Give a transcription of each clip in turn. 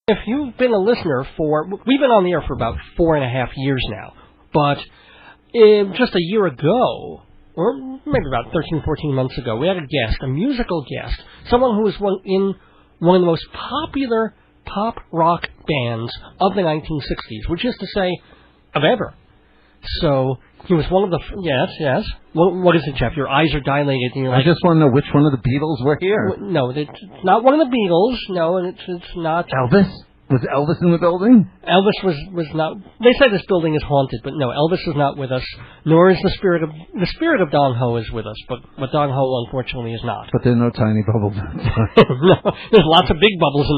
If you've been a listener we've been on the air for about 4.5 years now, but just a year ago, or maybe about 13, 14 months ago, we had a guest, a musical guest, someone who was in one of the most popular pop rock bands of the 1960s, which is to say, of ever. So he was one of the... Yes. What is it, Jeff? Your eyes are dilated. And I just want to know which one of the Beatles were here. No, it's not one of the Beatles. No, and it's not... Elvis? Was Elvis in the building? Elvis was not... They say this building is haunted, but no, Elvis is not with us, nor is the spirit of Don Ho is with us, but Don Ho, unfortunately, is not. But there are no tiny bubbles. No, there's lots of big bubbles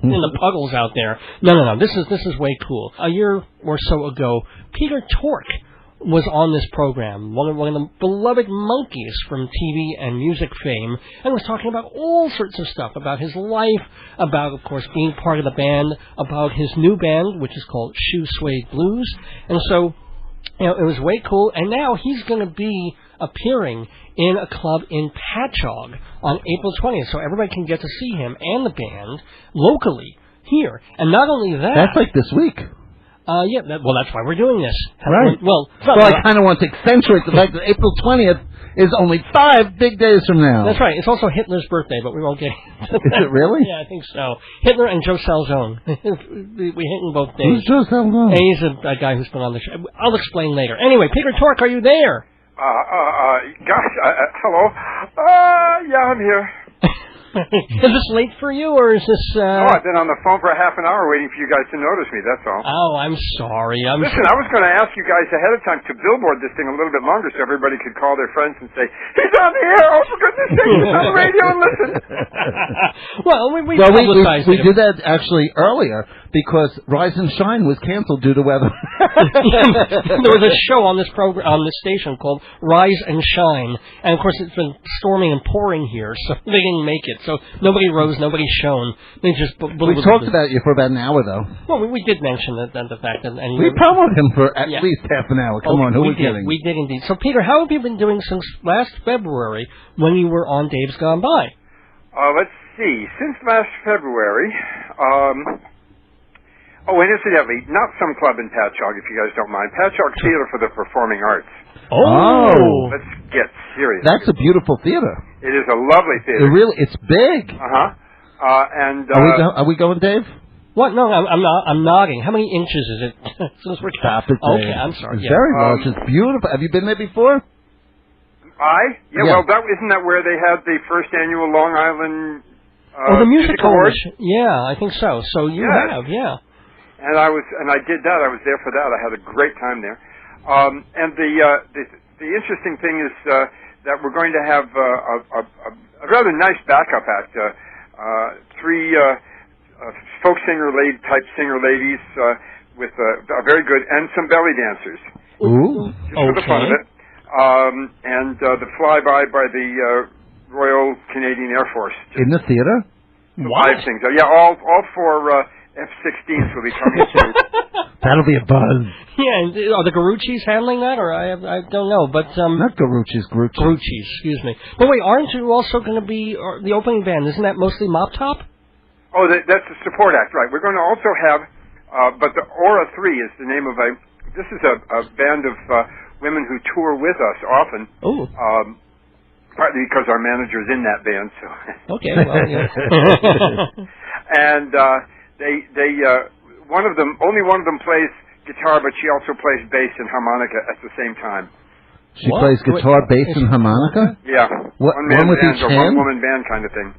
in the puddles out there. No. This is way cool. A year or so ago, Peter Tork was on this program, one of the beloved Monkees from TV and music fame, and was talking about all sorts of stuff, about his life, about, of course, being part of the band, about his new band, which is called Suede Blues, and so, it was way cool, and now he's going to be appearing in a club in Patchogue on April 20th, so everybody can get to see him and the band locally here, and not only that... That's like this week. That's why we're doing this. Right. Well, I kind of want to accentuate the fact that April 20th is only 5 big days from now. That's right. It's also Hitler's birthday, but we won't get into that. Is it really? Yeah, I think so. Hitler and Joe Salzone. We hit in both days. Who's Joe Salzone? He's a guy who's been on the show. I'll explain later. Anyway, Peter Tork, are you there? Hello. Yeah, I'm here. Is this late for you, or is this... Oh, I've been on the phone for a half an hour waiting for you guys to notice me, that's all. Oh, I'm sorry. Listen, I was going to ask you guys ahead of time to billboard this thing a little bit longer so everybody could call their friends and say, he's on the air, oh, for goodness sake, he's on the radio and listen. We did that actually earlier because Rise and Shine was canceled due to weather. There was a show on this program, on this station called Rise and Shine, and of course it's been storming and pouring here, so they didn't make it. So nobody rose, nobody shone. They just... We talked about you for about an hour, though. Well, we did mention the fact that... We promoted him for at least half an hour. Come on, who are we kidding? We did indeed. So, Peter, how have you been doing since last February when you were on Dave's Gone By? Let's see. Since last February... and incidentally, not some club in Patchogue, if you guys don't mind. Patchogue Theater for the Performing Arts. Oh! Let's get serious. That's a beautiful theater. It is a lovely theater. It's big. And are we going, Dave? What? No, I'm nodding. How many inches is it? Since we're Stop it, Dave. Okay, I'm sorry. It's very large. It's beautiful. Have you been there before? Yeah. Well, isn't that where they had the first annual Long Island the music awards? Yeah, I think so. So you have, yeah. And I did that. I was there for that. I had a great time there. And the interesting thing is that we're going to have a rather nice backup act. 3 folk type singer ladies with a very good, and some belly dancers. Ooh, just for the fun of it. And the flyby by the Royal Canadian Air Force. In the theater? What? 5 things. Yeah, all 4 F-16s will be coming through. That'll be a buzz. Yeah, and are the Garucci's handling that, or I don't know, but... Not Garucci's, Garucci's, excuse me. But wait, aren't you also going to be the opening band? Isn't that mostly Mop Top? Oh, that's the support act, right. We're going to also have, but the Aura 3 is the name of this is a band of women who tour with us often. Oh. Partly because our manager's in that band, so... Okay, well, yeah. And... only one of them plays guitar, but she also plays bass and harmonica at the same time. She plays guitar, bass, and harmonica? Yeah. One with each hand? One-woman band kind of thing.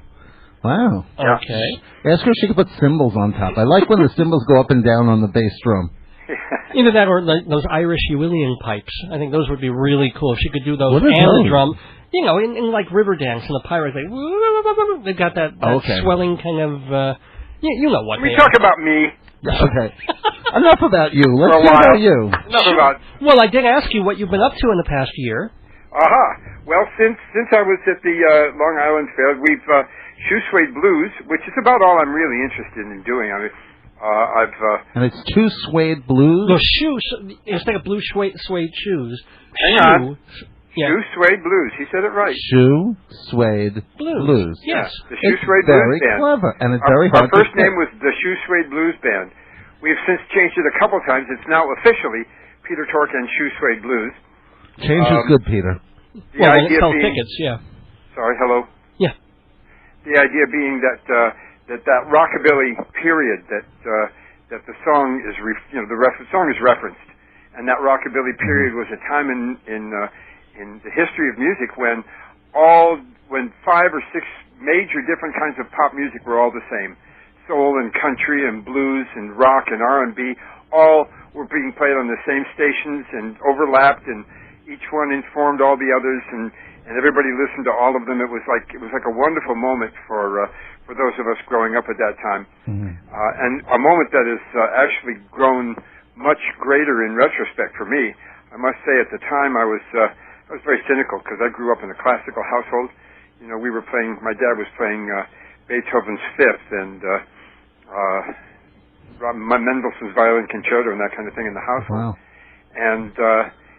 Wow. Yeah. Okay. Ask her if she could put cymbals on top. I like when the cymbals go up and down on the bass drum. Either that or those Irish Uillian pipes. I think those would be really cool. If she could do those and the drum. You know, in like Riverdance and the Pirates, they've got that swelling kind of... you know what we talk about me. Okay. Enough about you. Let's hear about you. Enough about... Well, I did ask you what you've been up to in the past year. Well, since I was at the Long Island Fair, we've Suede Blues, which is about all I'm really interested in doing. I mean, and it's 2 Suede Blues? No, shoes. Instead of blue suede shoes. Hang on. Yeah. Shoe Suede Blues. He said it right. Shoe Suede Blues. Yes. The Shoe It's Suede very Blues Band. clever, and it's very hard Our first to name was the Shoe Suede Blues Band. We've since changed it a couple times. It's now officially Peter Tork and Shoe Suede Blues. Change is good, Peter. The Well, when idea it sells being, tickets, yeah. Sorry, hello. Yeah. The idea being that that rockabilly period that the song is the song is referenced, and that rockabilly period was a time in the history of music when 5 or 6 major different kinds of pop music were all the same. Soul and country and blues and rock and R&B all were being played on the same stations and overlapped, and each one informed all the others, and everybody listened to all of them. It was like a wonderful moment for those of us growing up at that time, and a moment that has actually grown much greater in retrospect for me. I must say, at the time I was very cynical because I grew up in a classical household. You know, my dad was playing Beethoven's Fifth and Mendelssohn's Violin Concerto and that kind of thing in the household. Wow.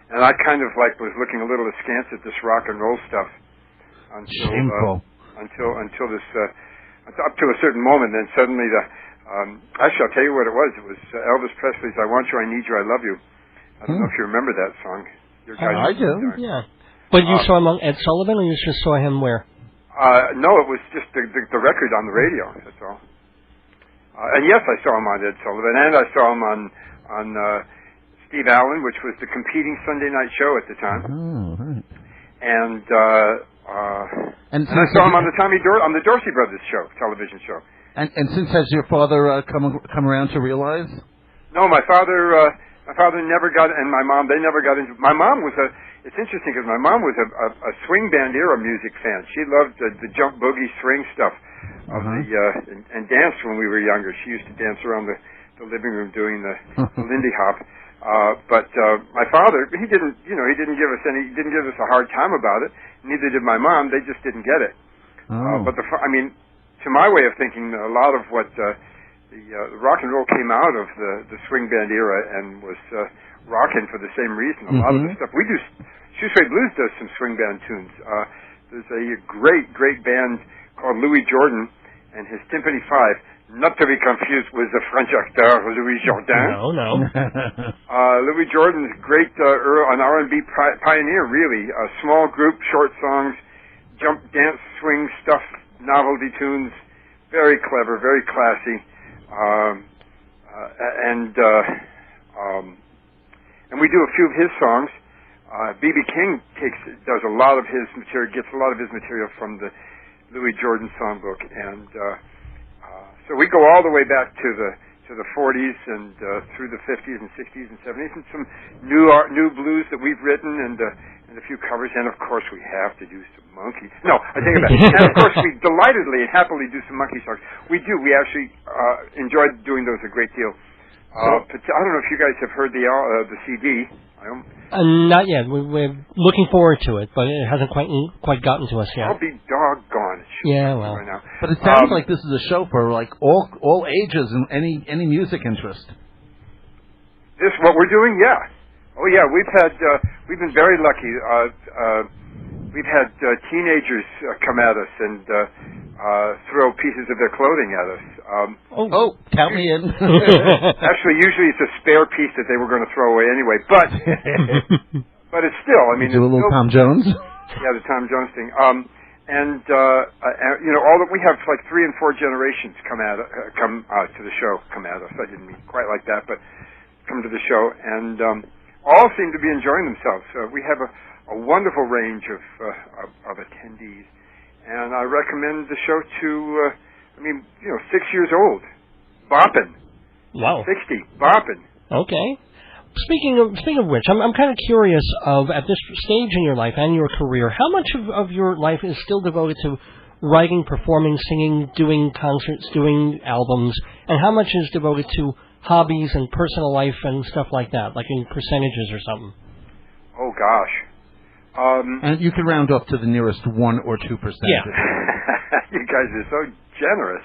And I kind of was looking a little askance at this rock and roll stuff Shameful. until this up to a certain moment. Then suddenly actually I'll tell you what it was. It was Elvis Presley's "I Want You, I Need You, I Love You." I don't know if you remember that song. I do. Yeah. But you saw him on Ed Sullivan, or you just saw him where? No, it was just the record on the radio. That's all. And yes, I saw him on Ed Sullivan, and I saw him on Steve Allen, which was the competing Sunday night show at the time. Oh, right. And And I saw him on the Dorsey Brothers show, television show. And since has your father come around to realize? No, my father never got, and my mom, they never got into. My mom was it's interesting because my mom was a swing band era music fan. She loved the jump boogie swing stuff of and danced when we were younger. She used to dance around the living room doing the Lindy Hop. But my father, he didn't give us a hard time about it. Neither did my mom. They just didn't get it. But to my way of thinking, a lot of what the rock and roll came out of the swing band era and was rocking for the same reason. A lot of the stuff we do, Shoe Suede Blues does some swing band tunes. There's a great band called Louis Jordan and his Timpani Five. Not to be confused with the French actor Louis Jordan. No. Louis Jordan's great an R&B pioneer, really. A small group, short songs, jump, dance, swing stuff, novelty tunes. Very clever, very classy. And we do a few of his songs. B.B. King does a lot of his material, gets a lot of his material from the Louis Jordan songbook, and so we go all the way back to the 40s and through the 50s and 60s and 70s, and some new blues that we've written, and a few covers, and of course we have to do some Monkees. No, I take it back. And of course we delightedly and happily do some Monkee songs. We do. We actually enjoyed doing those a great deal. I don't know if you guys have heard the CD. Not yet. We're looking forward to it, but it hasn't quite gotten to us yet. I'll be doggone. Yeah, well. Right now. But it sounds like this is a show for all ages and any music interest. This what we're doing? Yeah. Oh yeah, we've been very lucky. We've had teenagers come at us and throw pieces of their clothing at us. Count me in. Actually, usually it's a spare piece that they were going to throw away anyway. But it's still. Do a little Tom Jones. Yeah, the Tom Jones thing. All that we have like 3 and 4 generations come to the show. Come at us. I didn't mean quite like that, but come to the show, and all seem to be enjoying themselves. We have a wonderful range of attendees, and I recommend the show to 6 years old, bopping. Wow. 60, bopping. Okay. Speaking of which, I'm kind of curious at this stage in your life and your career, how much of your life is still devoted to writing, performing, singing, doing concerts, doing albums, and how much is devoted to hobbies and personal life and stuff like that, like in percentages or something? Oh gosh. And you can round up to the nearest 1 or 2%. Yeah. You guys are so generous.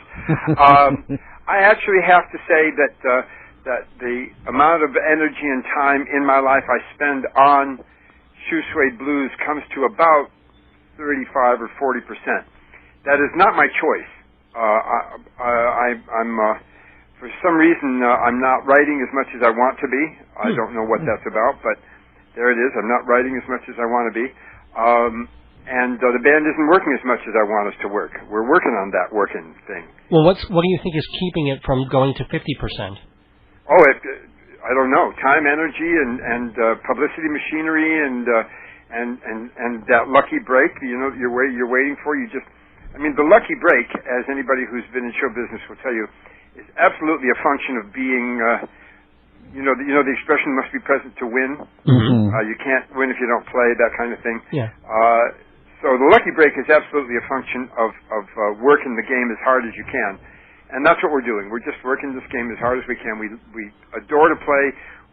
I actually have to say that the amount of energy and time in my life I spend on Shoe Suede blues comes to about 35 or 40%. That is not my choice. I'm for some reason I'm not writing as much as I want to be. I don't know what that's about, but there it is. I'm not writing as much as I want to be. And the band isn't working as much as I want us to work. We're working on that working thing. Well, what do you think is keeping it from going to 50%? Oh, I don't know. Time, energy, and publicity machinery, and that lucky break. You know, you're waiting for. I mean, the lucky break, as anybody who's been in show business will tell you, is absolutely a function of being. You know the expression "must be present to win." Mm-hmm. You can't win if you don't play. That kind of thing. Yeah. So the lucky break is absolutely a function of working the game as hard as you can, and that's what we're doing. We're just working this game as hard as we can. We adore to play.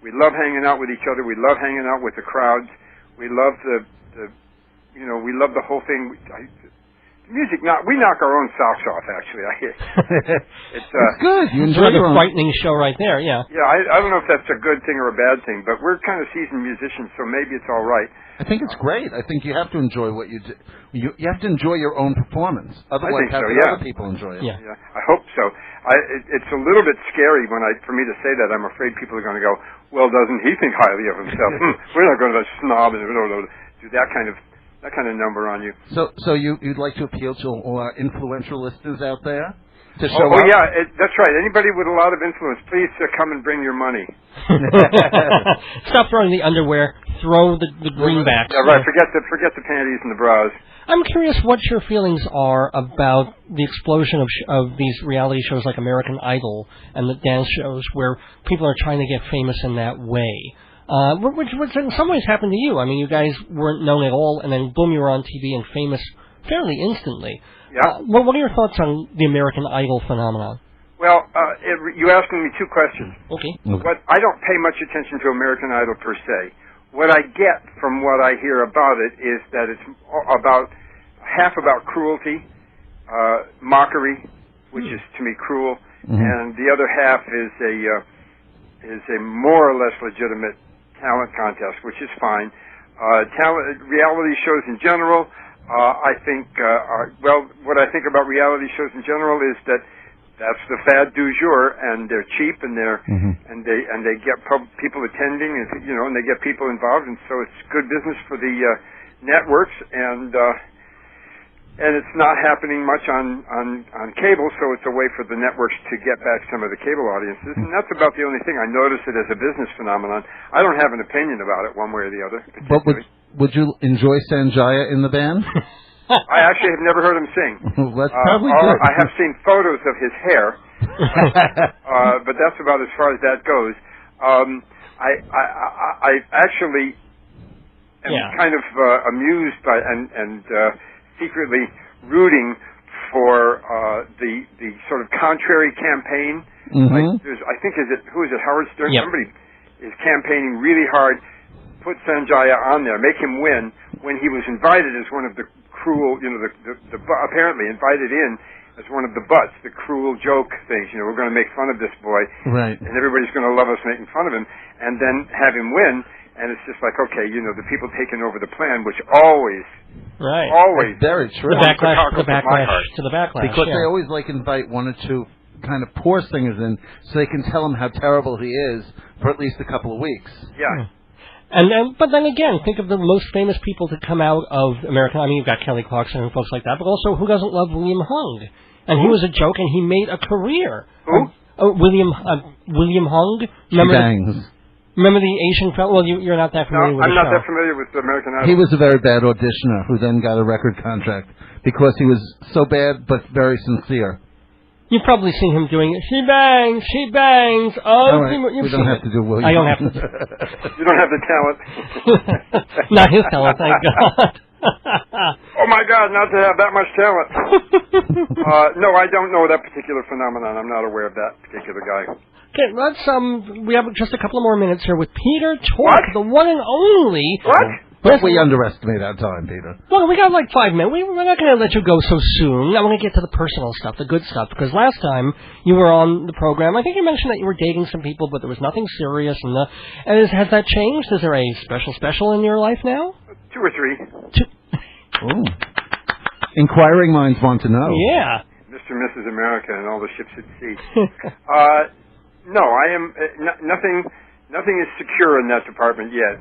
We love hanging out with each other. We love hanging out with the crowds. We love we love the whole thing. Music, we knock our own socks off. Actually, it's good. You enjoy a your own frightening show right there. Yeah. Yeah, I don't know if that's a good thing or a bad thing, but we're kind of seasoned musicians, so maybe it's all right. I think it's great. I think you have to enjoy what you do. You have to enjoy your own performance. Otherwise, other people enjoy it. Yeah. I hope so. It's a little bit scary for me to say that. I'm afraid people are going to go, well, doesn't he think highly of himself? We're not going to snob and do that kind of number on you. So you'd like to appeal to influential listeners out there to show up? Oh yeah, that's right. Anybody with a lot of influence, please come and bring your money. Stop throwing the underwear. Throw the greenback. Yeah, right. Forget the panties and the bras. I'm curious what your feelings are about the explosion of these reality shows like American Idol and the dance shows where people are trying to get famous in that way. Which in some ways happened to you. I mean, you guys weren't known at all, and then boom, you were on TV and famous fairly instantly. Yeah. What are your thoughts on the American Idol phenomenon? Well, you asked me two questions. Okay. I don't pay much attention to American Idol per se. What I get from what I hear about it is that it's half about cruelty, mockery, which is to me cruel, and the other half is a more or less legitimate talent contest, which is fine. Reality shows in general, I think, what I think about reality shows in general is that that's the fad du jour, and they're cheap, and they get people attending, and they get people involved, and so it's good business for the networks, and it's not happening much on cable, so it's a way for the networks to get back some of the cable audiences, and that's about the only thing. I notice it as a business phenomenon. I don't have an opinion about it one way or the other. But would you enjoy Sanjaya in the band? I actually have never heard him sing. That's probably good. I have seen photos of his hair, but that's about as far as that goes. I actually am kind of amused by and secretly rooting for the sort of contrary campaign. Like I think who is it? Howard Stern. Yep. Somebody is campaigning really hard. Put Sanjaya on there, make him win when he was invited as one of the cruel, apparently invited in as one of the butts, the cruel joke things. We're going to make fun of this boy, right? And everybody's going to love us making fun of him, and then have him win. And it's just like, okay, the people taking over the plan, which always very true. The backlash to the backlash, because they always invite one or two kind of poor singers in, so they can tell him how terrible he is for at least a couple of weeks. Yeah. But then again, think of the most famous people to come out of America. I mean, you've got Kelly Clarkson and folks like that, but also who doesn't love William Hung? And he was a joke, and he made a career. Who? William Hung. Remember the Asian fellow? Well, you're not that familiar with the show. I'm not that familiar with American Idol. He was a very bad auditioner who then got a record contract because he was so bad but very sincere. You've probably seen him doing it. She bangs, she bangs. Oh, right. We don't have to do William. I don't have to. You don't have the talent. Not his talent, thank God. Oh my God, not to have that much talent. No, I don't know that particular phenomenon. I'm not aware of that particular guy. Okay, we have just a couple of more minutes here with Peter Tork, the one and only. What? But we underestimate our time, Peter. Well, we got 5 minutes. We're not going to let you go so soon. I want to get to the personal stuff, the good stuff, because last time you were on the program, I think you mentioned that you were dating some people, but there was nothing serious. And has that changed? Is there a special in your life now? 2 or 3. Oh. Inquiring minds want to know. Yeah. Mr. and Mrs. America and all the ships at sea. No, I am nothing is secure in that department yet.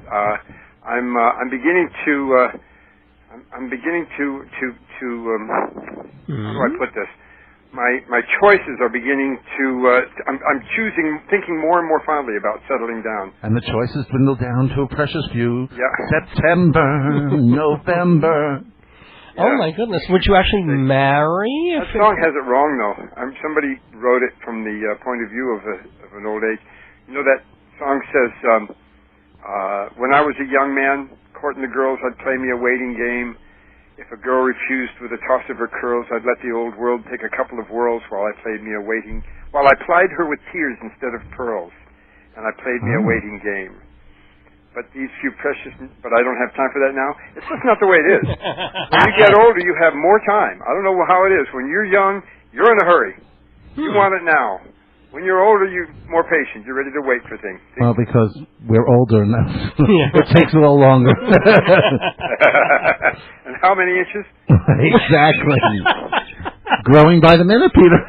I'm beginning to how do I put this? My choices are beginning to. I'm thinking more and more fondly about settling down. And the choices dwindle down to a precious few. Yeah. September, November. Yeah. Oh my goodness! Would you actually marry? That song has it wrong though. Somebody wrote it from the point of view of an old age. You know that song says, "When I was a young man, courting the girls, I'd play me a waiting game. If a girl refused with a toss of her curls, I'd let the old world take a couple of whirls while I plied her with tears instead of pearls, and I played me a waiting game. But I don't have time for that now." It's just not the way it is. When you get older, you have more time. I don't know how it is. When you're young, you're in a hurry. You want it now. When you're older, you're more patient. You're ready to wait for things. Well, because we're older now. It takes a little longer. And how many inches? Exactly. Growing by the minute, Peter.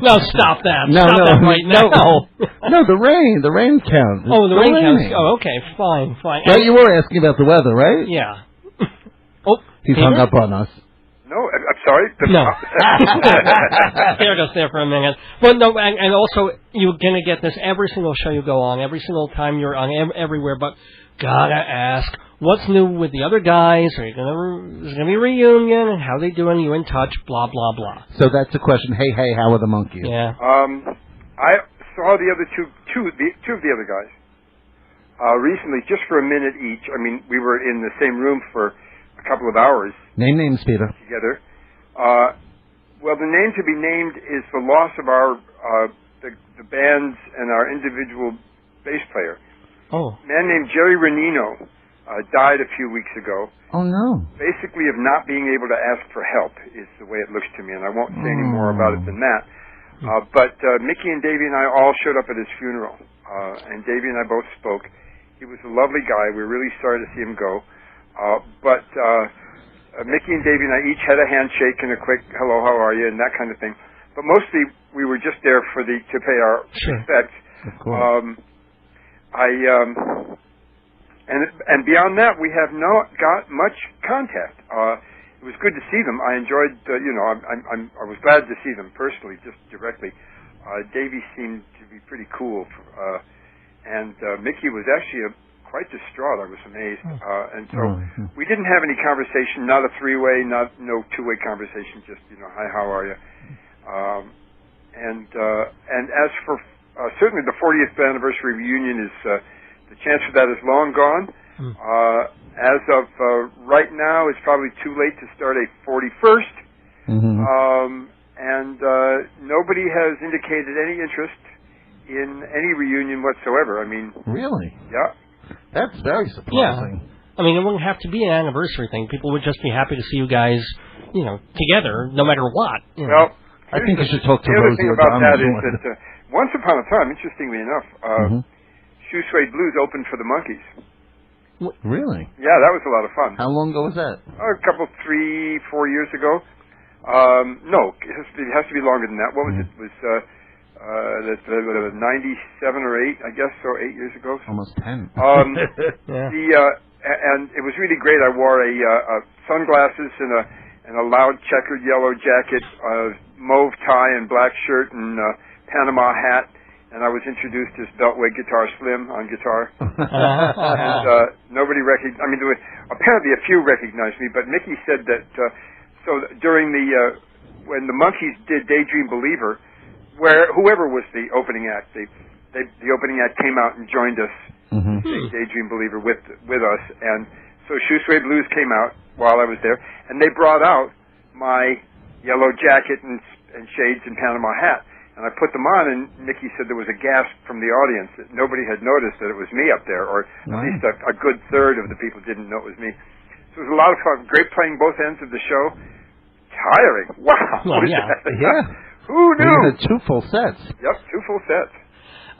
No, stop that. No, Stop no, that right now. No, the rain counts. Oh, the rain counts. Oh, okay, fine. Well, you were asking about the weather, right? Yeah. Oh, he's hung up on us. No, I'm sorry. No. There goes there for a minute. Well, no, and also you're gonna get this every single show you go on, every single time you're on, everywhere. But gotta ask, what's new with the other guys? There's gonna be a reunion, and how they doing? You in touch? Blah blah blah. So that's the question. Hey, how are the Monkees? Yeah. I saw the other two of the other guys recently, just for a minute each. I mean, we were in the same room for a couple of hours. Name names, Peter. Together. Well, the name to be named is the loss of our the bands and our individual bass player. Oh. A man named Jerry Renino died a few weeks ago. Oh no. Basically, of not being able to ask for help is the way it looks to me, and I won't say any more about it than that. But Mickey and Davey and I all showed up at his funeral, and Davey and I both spoke. He was a lovely guy. We were really sorry to see him go. But Mickey and Davey and I each had a handshake and a quick hello, how are you, and that kind of thing. But mostly we were just there to pay our respects. Of course. And beyond that, we have not got much contact. It was good to see them. I enjoyed, I was glad to see them personally, just directly. Davey seemed to be pretty cool, and Mickey was actually quite distraught. I was amazed, and so we didn't have any conversation, not a three-way, no two-way conversation, just hi, how are you? And as for certainly the 40th anniversary reunion is the chance for that is long gone. As of right now, it's probably too late to start a 41st, and nobody has indicated any interest in any reunion whatsoever. I mean, really? Yeah. That's very surprising. Yeah. I mean, it wouldn't have to be an anniversary thing. People would just be happy to see you guys, together, no matter what. Well, I think you should talk to the other Rosie thing about that O'Donnell. is that once upon a time, interestingly enough, Suede Blues opened for the Monkees. Really? Yeah, that was a lot of fun. How long ago was that? A couple, 3-4 years ago. No, it has to be longer than that. What was it? It was 97 or 8, I guess, so 8 years ago. Almost 10. Yeah. And it was really great. I wore a sunglasses and a loud checkered yellow jacket, mauve tie and black shirt and Panama hat. And I was introduced as Beltway Guitar Slim on guitar. And nobody recognized. I mean, there were apparently a few recognized me, but Mickey said that. So during when the Monkees did Daydream Believer, where whoever was the opening act, the opening act came out and joined us, Daydream Believer with us, and so Suede Blues came out while I was there, and they brought out my yellow jacket and shades and Panama hat. And I put them on, and Mickey said there was a gasp from the audience that nobody had noticed that it was me up there, or at least a good third of the people didn't know it was me. So it was a lot of fun. Great playing both ends of the show. Tiring. Wow. Well, yeah. Yeah. Who knew? You had 2 full sets. Yep, 2 full sets.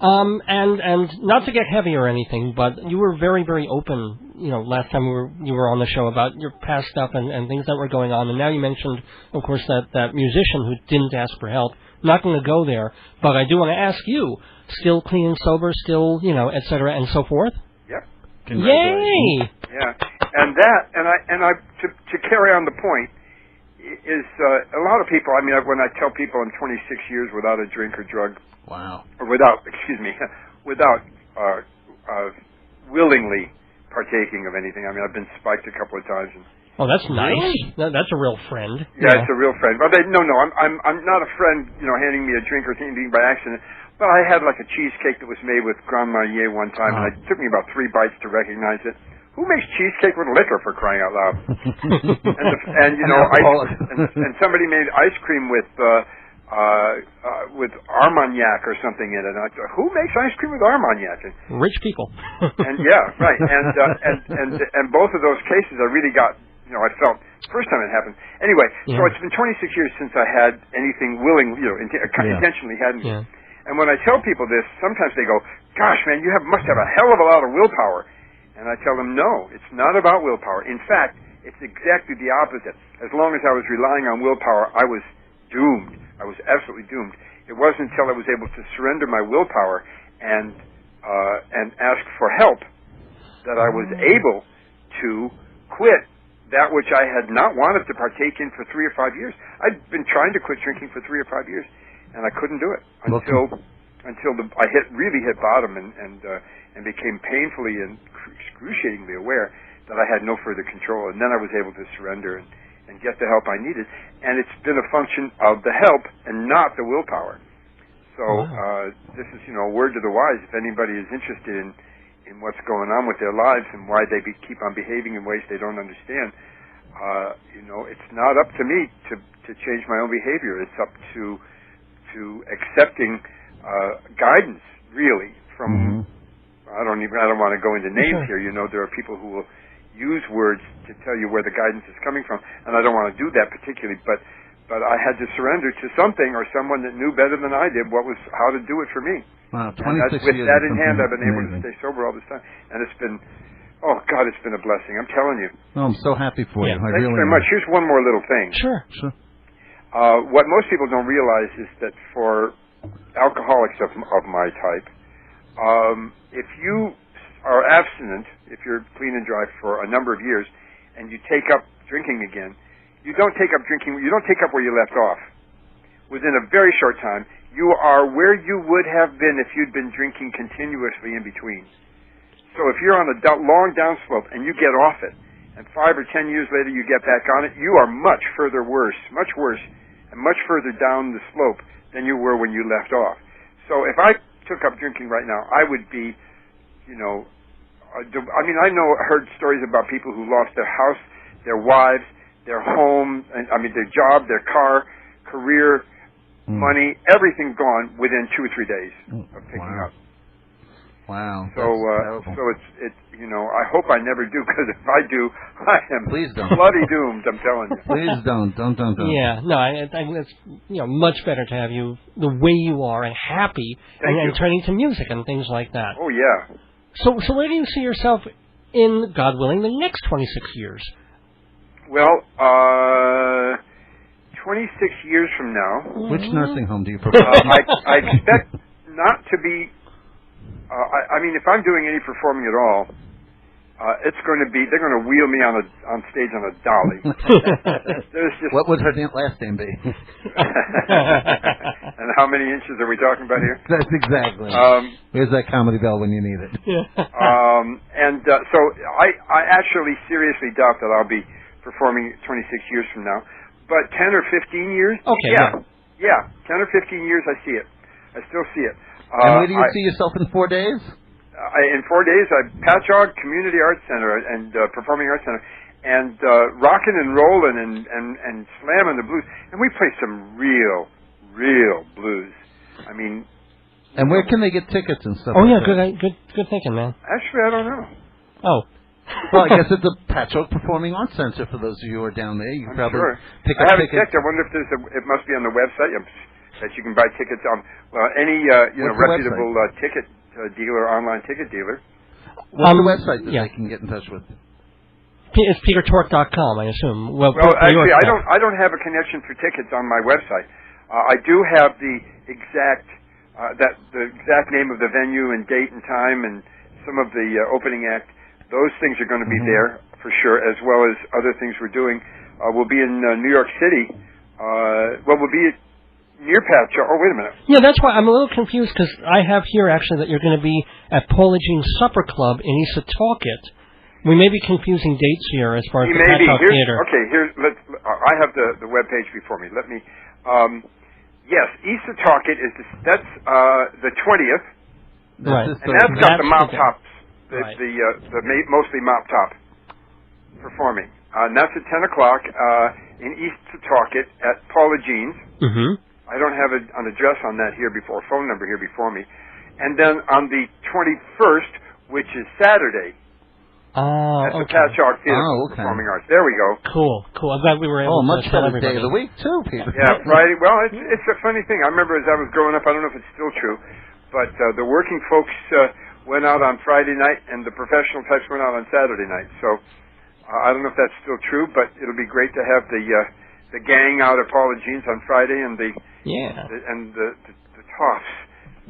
And not to get heavy or anything, but you were very, very open, last time you were on the show about your past stuff and things that were going on. And now you mentioned, of course, that musician who didn't ask for help. Not going to go there, but I do want to ask you, still clean and sober, still, et cetera, and so forth? Yep. Yay! Yeah. And to carry on the point, is a lot of people, when I tell people I'm 26 years without a drink or drug, wow, or without willingly partaking of anything. I've been spiked a couple of times. Oh, that's nice. Really? That's a real friend. Yeah, it's a real friend. But I'm not a friend, handing me a drink or anything by accident. But I had like a cheesecake that was made with Grand Marnier one time, and it took me about 3 bites to recognize it. Who makes cheesecake with liquor, for crying out loud? and somebody made ice cream with Armagnac or something in it. And I thought, who makes ice cream with Armagnac? Rich people. And yeah, right. And both of those cases, I really got. I felt first time it happened. Anyway, so it's been 26 years since I had anything intentionally hadn't. Yeah. And when I tell people this, sometimes they go, "Gosh, man, you must have a hell of a lot of willpower." And I tell them, no, it's not about willpower. In fact, it's exactly the opposite. As long as I was relying on willpower, I was doomed. I was absolutely doomed. It wasn't until I was able to surrender my willpower and ask for help that I was able to quit that which I had not wanted to partake in for 3 or 5 years. I'd been trying to quit drinking for 3 or 5 years, and I couldn't do it until I really hit bottom and became painfully and excruciatingly aware that I had no further control, and then I was able to surrender and get the help I needed. And it's been a function of the help and not the willpower. So this is, a word to the wise. If anybody is interested in what's going on with their lives and why they keep on behaving in ways they don't understand, it's not up to me to change my own behavior. It's up to accepting guidance, really, from I don't want to go into names here. There are people who will use words to tell you where the guidance is coming from, and I don't want to do that particularly, but I had to surrender to something or someone that knew better than I did how to do it for me. Wow, 26 with years. That in hand, I've been able amazing. to stay sober all this time, and it's been, oh God, it's been a blessing. I'm telling you. Oh, I'm so happy for you. Thanks very much. Here's one more little thing. Sure. What most people don't realize is that for alcoholics of my type, if you are abstinent, if you're clean and dry for a number of years, and you take up drinking again, you don't take up where you left off. Within a very short time, you are where you would have been if you'd been drinking continuously in between. So if you're on a long downslope and you get off it, and 5 or 10 years later you get back on it, you are much worse, and much further down the slope than you were when you left off. So if I took up drinking right now, I would be, I heard stories about people who lost their house, their wives, their home, their job, their car, career, money, everything gone within 2 or 3 days of picking up. Wow. So it's I hope I never do, because if I do, I am bloody doomed. I'm telling you. Please don't. Yeah, no, I think it's much better to have you the way you are and happy, and turning to music and things like that. Oh yeah. So where do you see yourself in, God willing, the next 26 years? Well, 26 years from now. Which nursing home do you prefer? I expect not to be. If I'm doing any performing at all, it's going to be, they're going to wheel me on stage on a dolly. What would her last name be? And how many inches are we talking about here? That's exactly. Here's that comedy bell when you need it. So I actually seriously doubt that I'll be performing 26 years from now. But 10 or 15 years? Okay. Yeah. 10 or 15 years, I see it. I still see it. And where do you see yourself in 4 days? In 4 days, Patchogue Community Arts Center and Performing Arts Center, and rocking and rolling and slamming the blues. And we play some real blues. And where can they get tickets and stuff? Oh yeah, good thinking, man. Actually, I don't know. Oh. Well, I guess at the Patchogue Performing Arts Center, for those of you who are down there, you can probably pick up tickets. I haven't checked. I wonder if it must be on the website. that you can buy tickets on. Well, any reputable ticket dealer, online ticket dealer. What's the website that they can get in touch with? It's PeterTork.com, I assume. Well, actually, I don't have a connection for tickets on my website. I do have the exact name of the venue and date and time and some of the opening act. Those things are going to be there for sure, as well as other things we're doing. We'll be in New York City. We'll be near Pat. Oh, wait a minute. Yeah, that's why I'm a little confused, because I have here actually that you're going to be at Paula Jean's Supper Club in East-Setauket. We may be confusing dates here as far as the Patchogue Theater. Okay, I have the web page before me. Let me. Yes, East-Setauket is that's the 20th. Right. And that's got the mop tops, the mostly mop top performing. And that's at 10 o'clock in East-Setauket at Paula Jean's. Mm-hmm. I don't have an address on that here before, phone number here before me. And then on the 21st, which is Saturday, at the Patchogue Theater Performing Arts. There we go. Cool. I'm glad we were able to much tell better everybody. day of the week, too, Peter. Yeah, Friday. Well, it's a funny thing. I remember as I was growing up, I don't know if it's still true, but the working folks went out on Friday night, and the professional types went out on Saturday night. So I don't know if that's still true, but it'll be great to have the gang out at Paula Jean's on Friday and the toffs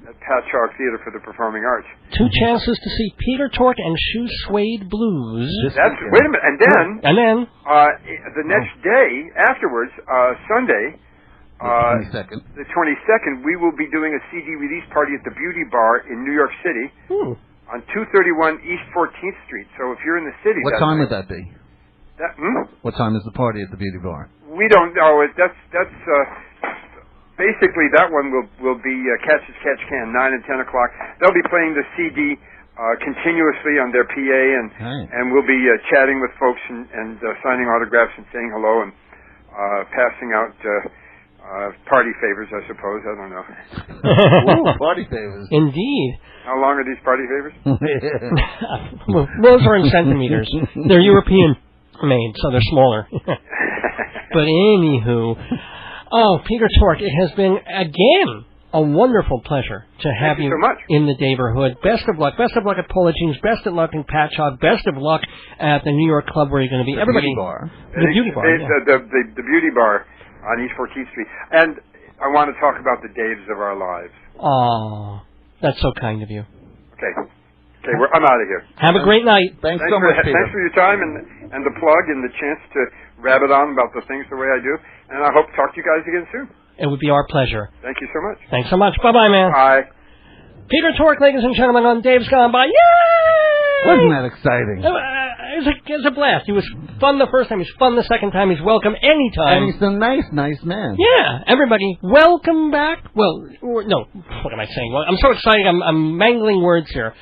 at Patchogue Theater for the Performing Arts. 2 chances to see Peter Tork and Shoe Suede Blues. Wait a minute, and then the next day afterwards, Sunday, the 22nd, we will be doing a CD release party at the Beauty Bar in New York City on 231 East 14th Street. So if you're in the city, what time would that be? What time is the party at the Beauty Bar? We don't know. That's basically that one will be Catch as Catch Can, 9 and 10 o'clock. They'll be playing the CD continuously on their PA, and we'll be chatting with folks and signing autographs and saying hello and passing out party favors, I suppose. I don't know. Ooh, party favors. Indeed. How long are these party favors? Well, those are in centimeters. They're European made, so they're smaller. But anywho, Peter Tork, it has been, again, a wonderful pleasure to have you so much. In the neighborhood. Best of luck. Best of luck at Paula Jean's. Best of luck in Patchogue. Best of luck at the New York club where you're going to be. The Beauty Bar. The Beauty Bar, the Beauty Bar on East 14th Street. And I want to talk about the Daves of our lives. Oh, that's so kind of you. Okay, I'm out of here. Have a great night. Thanks so much, Peter. Thanks for your time and the plug and the chance to rabbit on about the things the way I do. And I hope to talk to you guys again soon. It would be our pleasure. Thank you so much. Thanks so much. Bye-bye, man. Bye. Peter Tork, ladies and gentlemen, on Dave's Gone By. Yay! Wasn't that exciting? It was a blast. He was fun the first time. He's fun the second time. He's welcome anytime. And he's a nice man. Yeah, everybody, welcome back. Well, no, what am I saying? Well, I'm so excited. I'm mangling words here.